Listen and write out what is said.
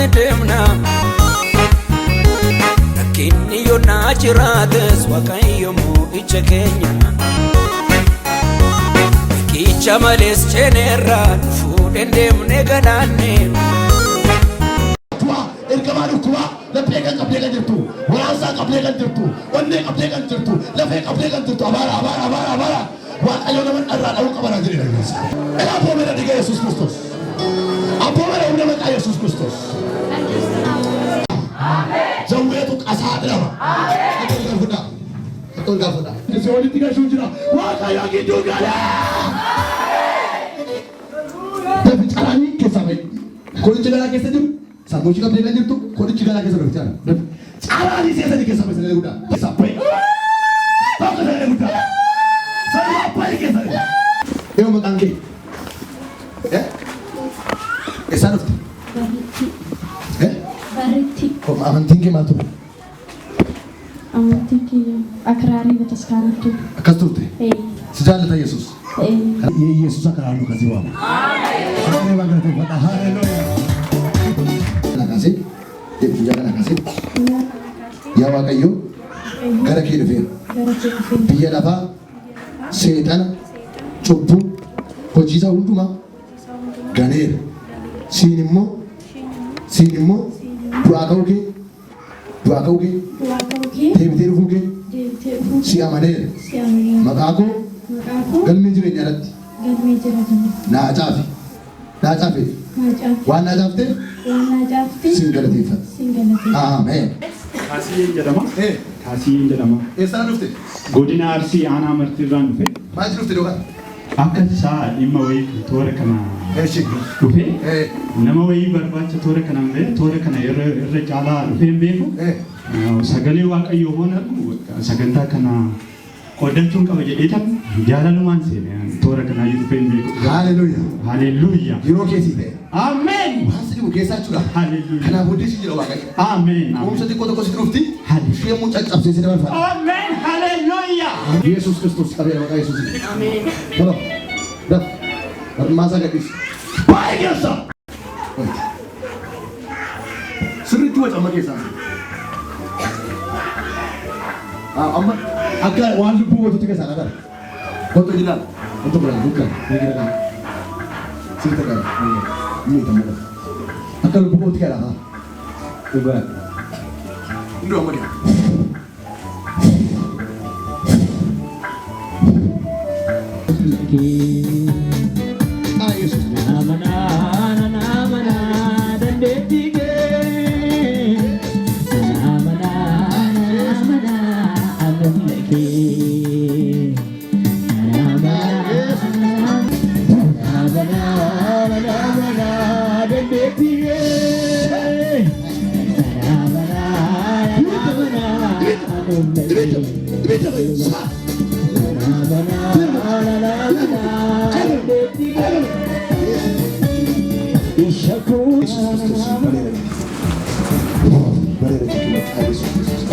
walitti deemna rakkinni yoo naa jiraates Waaqayyo moo'icha keenya Kicha males chenera fuden demne ganane Tua ergamanu kuwa la pega kaplega dirtu wala kaplega dirtu wanne kaplega dirtu la fe kaplega dirtu abara wa ayona man arra au kabara dirina ela pomera de Jesus Christos apomera unde man Jesus Christos Amen Zawwetu qasadra Amen Tolga fuda Sewali tiga shujira wa kaya gidugala Carani kesabe kodichi gara kesa jiru samuchi ka plega jirtu kodichi gara kesa rufta carani sesa di kesabe sele guda kesabe tak sele guda sele apa kesa eo makanke esa rufta Bariti kok amantin ke matu amantin ke akrari betaskantu akasturte sejala ta Yesus Yesus akranu kaziwa Haleluya. Nakasih, dipuja nakasih. Ya Waaqayyo, gara kee dhufeera. Biyya lafaa, seexana, cubbuu, hojii isaa hundumaa ganeera. Siin immoo du'aa ka'uu kee, deebitee dhufuu kee, si amaneera. Maqaa koo galmee jireenyaa irratti naa caafi. Waan naa caafte siin galateeffadha. Ameen. Kaasiin jedhama. Eessaan dhufte? Godina Arsii aanaa Martiirraan dhufe. Maal dhufte dhokan? Akka isaa dhimma wayii toora kana dhufe nama wayii barbaacha toora kana irra caalaa dhufee hin beeku. Sagalee Waaqayyoo hoon argu sagantaa kana qoodachuun qaba jedheetan jaalalumaan seene toora kana dhufee hin beeku. Haleluuyaa. Yeroo keessi ta'e. Ameen. Waan sidibu keessaa jechuudha. Haleluuyaa. Kanaaf hundi si jira Waaqayyo. Ameen. Oomishni xiqqoo tokko si dhufti. Ishee muun caccabsee si dabarfata. Ameen. Haleluuyaa. Yesus Kristos qabee maqaa Yesuus. Ameen. Toloo. Daf. Barmaasaa gadhiis. Baay'ee keessa. Sirriitti waca amma keessaa. Amma akka waan lubbuu gootutti keessaa agar. Kottu jilaan. Kottu biraan dukkan. Ni gara kan. Sirriitti kan. Ni tamuudha. Akka lubbuu gootutti keessaa haa. Dhugaa. Ndoo amma dia. Yesus. Namana dandeti ke. Namana andaleki. Namana dandeti ke. Namana Yesus Kristus.